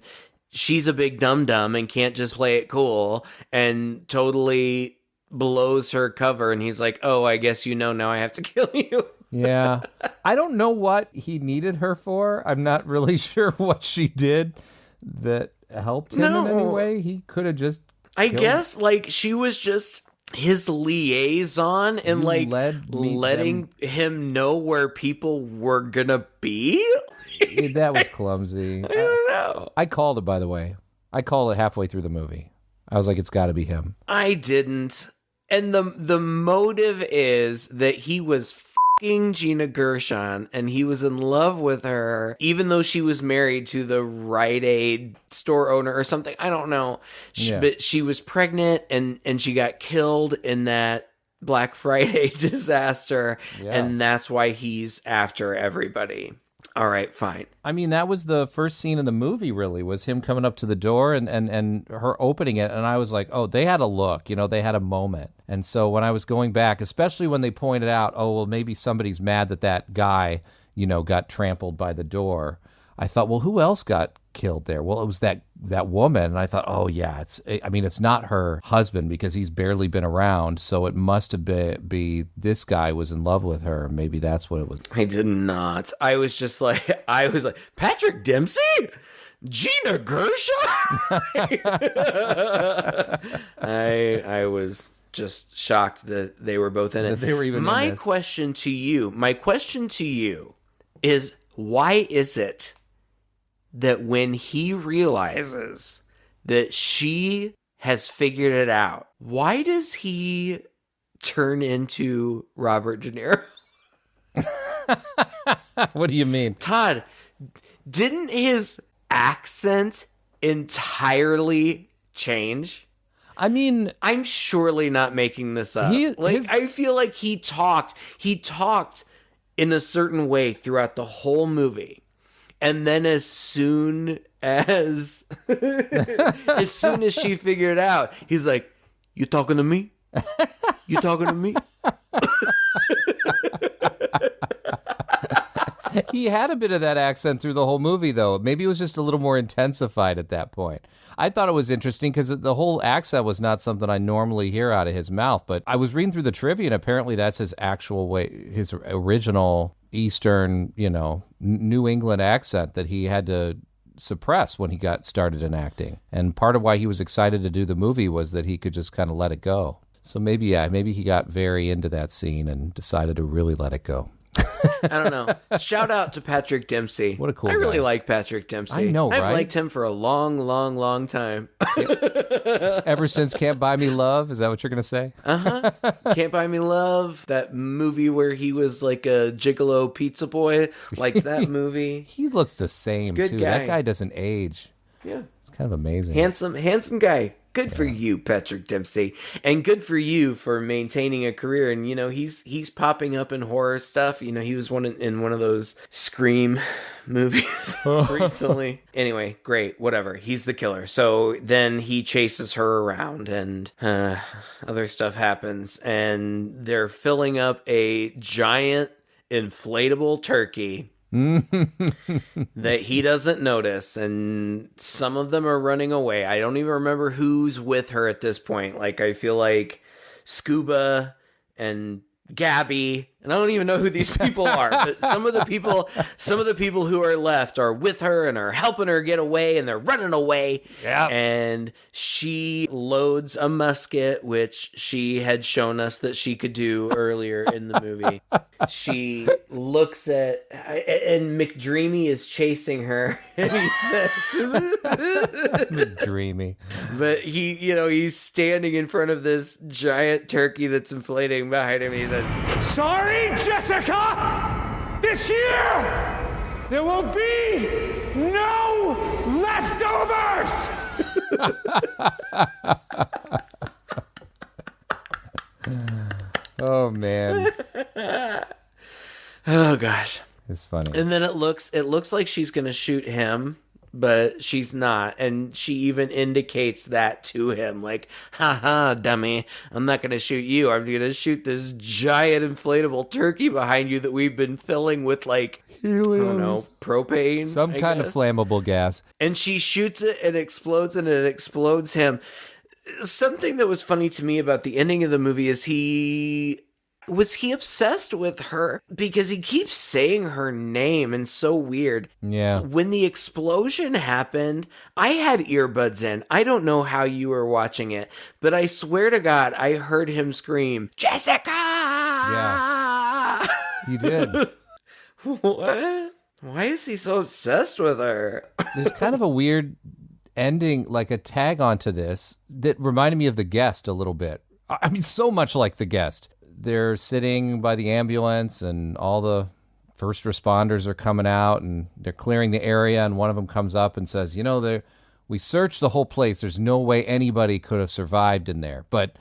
she's a big dum-dum and can't just play it cool, and totally blows her cover, and he's like, oh, I guess now I have to kill you. Yeah. I don't know what he needed her for. I'm not really sure what she did that helped him in any way. He could have just I guess, like, she was just his liaison and letting him know where people were gonna be. That was clumsy. I don't know. I called it, by the way. I called it halfway through the movie. I was like, it's got to be him. I didn't. And the motive is that he was fucking Gina Gershon, and he was in love with her, even though she was married to the Rite Aid store owner or something. I don't know. But she was pregnant, and she got killed in that Black Friday disaster, and that's why he's after everybody. All right, fine. I mean, that was the first scene in the movie, really, was him coming up to the door and her opening it. And I was like, oh, they had a look, they had a moment. And so when I was going back, especially when they pointed out, oh, well, maybe somebody's mad that guy, got trampled by the door. I thought, well, who else got killed there? Well, it was that woman. And I thought, oh, yeah, it's not her husband because he's barely been around. So it must have been this guy was in love with her. Maybe that's what it was. I did not. I was like, Patrick Dempsey? Gina Gershon? I was just shocked that they were both in it. That they were even My question to you is, why is it that when he realizes that she has figured it out, why does he turn into Robert De Niro? What do you mean? Todd, didn't his accent entirely change? I mean, I'm surely not making this up. I feel like he talked in a certain way throughout the whole movie. And then as soon as she figured it out, he's like, "You talking to me? You talking to me?" He had a bit of that accent through the whole movie, though. Maybe it was just a little more intensified at that point. I thought it was interesting because the whole accent was not something I normally hear out of his mouth. But I was reading through the trivia, and apparently that's his actual way, his original Eastern, New England accent that he had to suppress when he got started in acting. And part of why he was excited to do the movie was that he could just kind of let it go. So maybe he got very into that scene and decided to really let it go. I don't know. Shout out to Patrick Dempsey. What a cool guy. I really guy. like Patrick Dempsey. I know, right? I've liked him for a long, long, long time. Ever since Can't Buy Me Love? Is that what you're going to say? Uh-huh. Can't Buy Me Love. That movie where he was like a gigolo pizza boy. Liked that movie. He looks the same, Good too. guy. That guy doesn't age. Yeah. It's kind of amazing. Handsome guy. Good for you, Patrick Dempsey. And good for you for maintaining a career. And, he's popping up in horror stuff. He was in one of those Scream movies recently. Anyway, great. Whatever. He's the killer. So then he chases her around and other stuff happens. And they're filling up a giant inflatable turkey that he doesn't notice, and some of them are running away. I don't even remember who's with her at this point. Like, I feel like Scuba and Gabby, and I don't even know who these people are, but some of the people who are left are with her and are helping her get away, and they're running away. Yeah. And she loads a musket, which she had shown us that she could do earlier in the movie. She looks at, and McDreamy is chasing her, and he says, McDreamy. but he's standing in front of this giant turkey that's inflating behind him, and he says, Sorry, Jessica! This year, there will be no leftovers! Oh, man. oh gosh. It's funny. And then it looks like she's gonna shoot him, but she's not, and she even indicates that to him, like, haha, dummy, I'm not gonna shoot you, I'm gonna shoot this giant inflatable turkey behind you that we've been filling with, like, Helium. I don't know, propane, Some I kind guess. of flammable gas. And she shoots it and it explodes him. Something that was funny to me about the ending of the movie is he obsessed with her because he keeps saying her name, and so weird. Yeah. When the explosion happened, I had earbuds in. I don't know how you were watching it, but I swear to God, I heard him scream, Jessica! Yeah. You did. What? Why is he so obsessed with her? There's kind of a weird ending, like a tag onto this, that reminded me of The Guest a little bit. I mean, so much like The Guest. they're sitting by the ambulance and all the first responders are coming out and they're clearing the area, and one of them comes up and says, we searched the whole place. There's no way anybody could have survived in there, but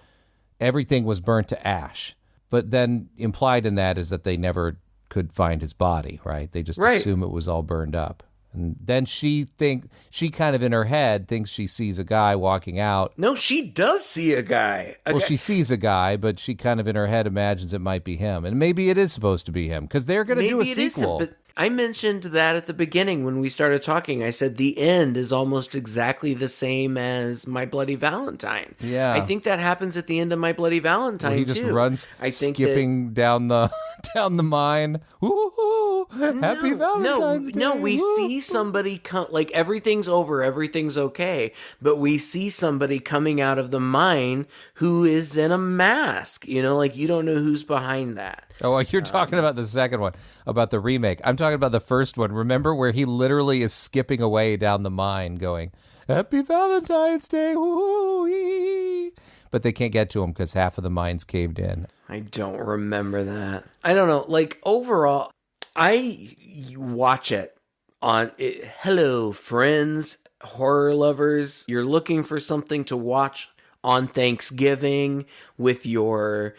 everything was burnt to ash. But then implied in that is that they never could find his body, right? They just assume it was all burned up. And then she kind of in her head thinks she sees a guy walking out. No, she does see a guy. She sees a guy, but she kind of in her head imagines it might be him. And maybe it is supposed to be him because they're going to do a sequel. But I mentioned that at the beginning when we started talking. I said the end is almost exactly the same as My Bloody Valentine. Yeah. I think that happens at the end of My Bloody Valentine, he just too. runs skipping down the mine. Ooh, happy Valentine's Day. No, we see somebody come, like everything's over, everything's okay, but we see somebody coming out of the mine who is in a mask. Like you don't know who's behind that. Oh, well, you're talking about the second one, about the remake. I'm talking about the first one. Remember where he literally is skipping away down the mine going, Happy Valentine's Day, woo-wee. But they can't get to him because half of the mine's caved in. I don't remember that. I don't know. Like, overall, I watch it on... Hello, friends, horror lovers. You're looking for something to watch on Thanksgiving with your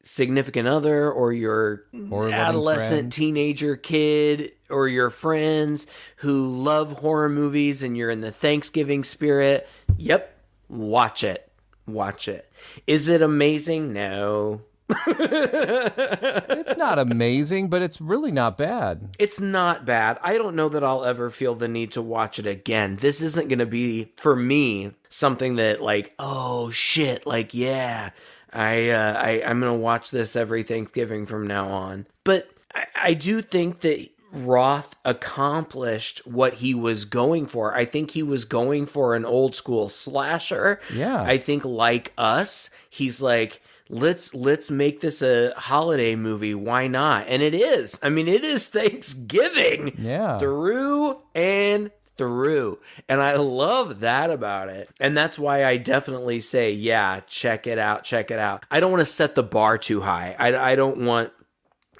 significant other or your adolescent teenager kid or your friends who love horror movies and you're in the Thanksgiving spirit. Yep, watch it. Is it amazing? No. It's not amazing, but it's really not bad. It's not bad. I don't know that I'll ever feel the need to watch it again. This isn't going to be, for me, something that like, oh shit, like, yeah, I'm going to watch this every Thanksgiving from now on. But I do think that Roth accomplished what he was going for. I think he was going for an old school slasher. Yeah. I think like us, he's like, let's make this a holiday movie. Why not? And it is. I mean, it is Thanksgiving. Yeah. Through and through. And I love that about it. And that's why I definitely say, yeah, check it out. I don't want to set the bar too high. I don't want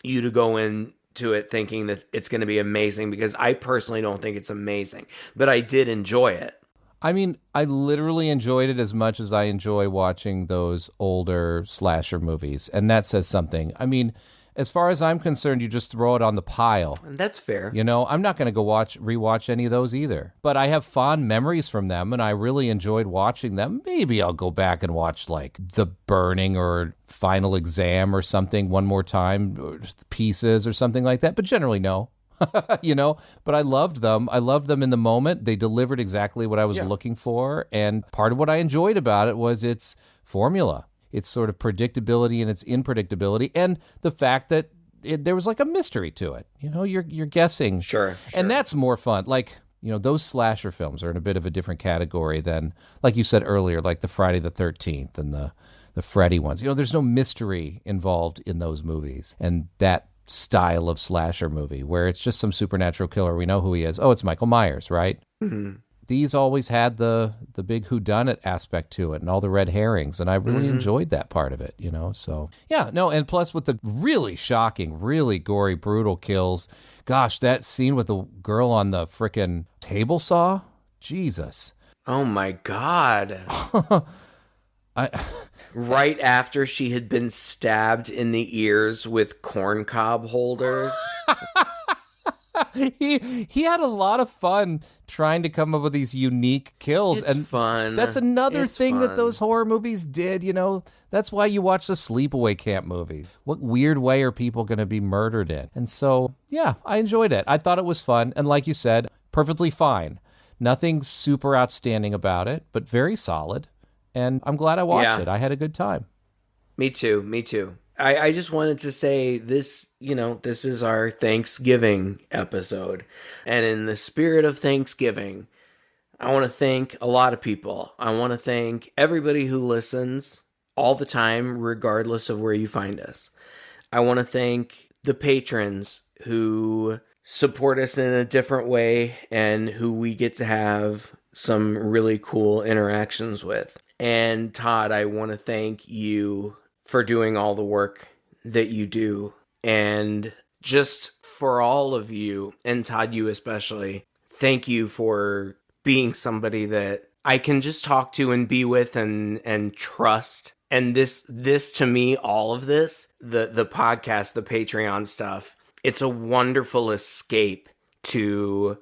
you to go into it thinking that it's going to be amazing, because I personally don't think it's amazing, but I did enjoy it. I mean, I literally enjoyed it as much as I enjoy watching those older slasher movies, and that says something. I mean, as far as I'm concerned, you just throw it on the pile. And that's fair. You know, I'm not going to go rewatch any of those either. But I have fond memories from them, and I really enjoyed watching them. Maybe I'll go back and watch, like, The Burning or Final Exam or something one more time, or Pieces or something like that. But generally, no. You know, but I loved them. I loved them in the moment. They delivered exactly what I was looking for. And part of what I enjoyed about it was its formula, its sort of predictability and its unpredictability, and the fact that there was like a mystery to it. You know, you're guessing. Sure. And that's more fun. Like, you know, those slasher films are in a bit of a different category than, like you said earlier, like the Friday the 13th and the Freddy ones. You know, there's no mystery involved in those movies. And that style of slasher movie where it's just some supernatural killer. We know who he is. Oh, it's Michael Myers, right? Mm-hmm. These always had the big whodunit aspect to it and all the red herrings, and I really enjoyed that part of it, you know? So, yeah, no, and plus with the really shocking, really gory, brutal kills, gosh, that scene with the girl on the frickin' table saw, Jesus. Oh my God. Right after she had been stabbed in the ears with corncob holders. He had a lot of fun trying to come up with these unique kills. It's fun. That's another thing that those horror movies did, you know. That's why you watch the sleepaway camp movies. What weird way are people going to be murdered in? And so, yeah, I enjoyed it. I thought it was fun. And like you said, perfectly fine. Nothing super outstanding about it, but very solid. And I'm glad I watched it. I had a good time. Me too. I just wanted to say this, you know, this is our Thanksgiving episode. And in the spirit of Thanksgiving, I want to thank a lot of people. I want to thank everybody who listens all the time, regardless of where you find us. I want to thank the patrons who support us in a different way and who we get to have some really cool interactions with. And Todd, I want to thank you for doing all the work that you do. And just for all of you, and Todd, you especially, thank you for being somebody that I can just talk to and be with and trust. And this to me, all of this, the podcast, the Patreon stuff, it's a wonderful escape to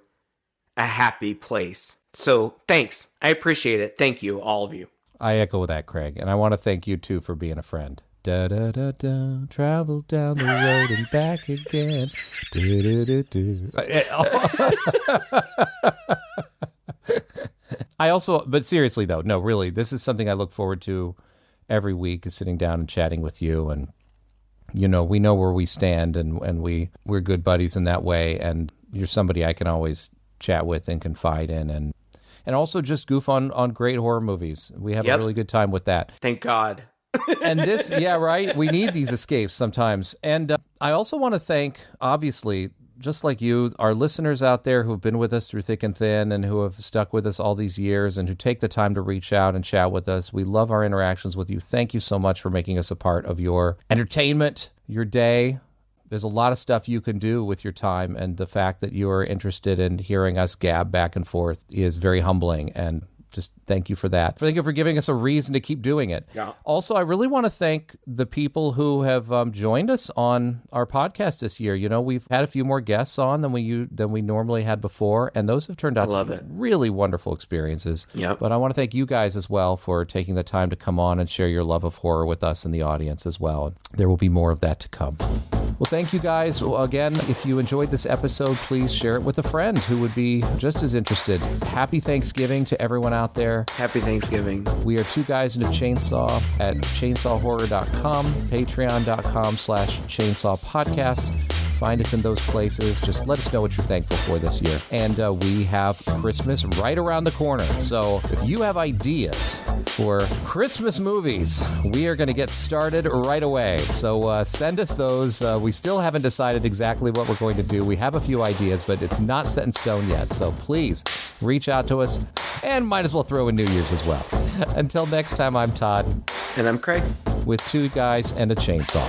a happy place. So thanks. I appreciate it. Thank you, all of you. I echo that, Craig. And I want to thank you, too, for being a friend. Da da da da, travel down the road and back again. Do do do do. I also, but seriously though, no, really, this is something I look forward to every week, is sitting down and chatting with you. And you know, we know where we stand, and we're good buddies in that way. And you're somebody I can always chat with and confide in, and also just goof on great horror movies. We have a really good time with that. Thank God. And this, yeah, right. We need these escapes sometimes. And I also want to thank, obviously, just like you, our listeners out there who've been with us through thick and thin and who have stuck with us all these years and who take the time to reach out and chat with us. We love our interactions with you. Thank you so much for making us a part of your entertainment, your day. There's a lot of stuff you can do with your time, and the fact that you're interested in hearing us gab back and forth is very humbling, and just thank you for that. Thank you for giving us a reason to keep doing it. Yeah. Also, I really want to thank the people who have joined us on our podcast this year. You know, we've had a few more guests on than we normally had before, and those have turned out to be really wonderful experiences. Yep. But I want to thank you guys as well for taking the time to come on and share your love of horror with us in the audience as well. There will be more of that to come. Well, thank you guys. Well, again, if you enjoyed this episode, please share it with a friend who would be just as interested. Happy Thanksgiving to everyone out there. Happy Thanksgiving. We are Two Guys and a Chainsaw at chainsawhorror.com, patreon.com/chainsawpodcast. Find us in those places. Just let us know what you're thankful for this year. And we have Christmas right around the corner. So if you have ideas for Christmas movies, we are going to get started right away. So send us those. We still haven't decided exactly what we're going to do. We have a few ideas, but it's not set in stone yet. So please reach out to us, and might as well throw in New Year's as well. Until next time, I'm Todd. And I'm Craig. With Two Guys and a Chainsaw.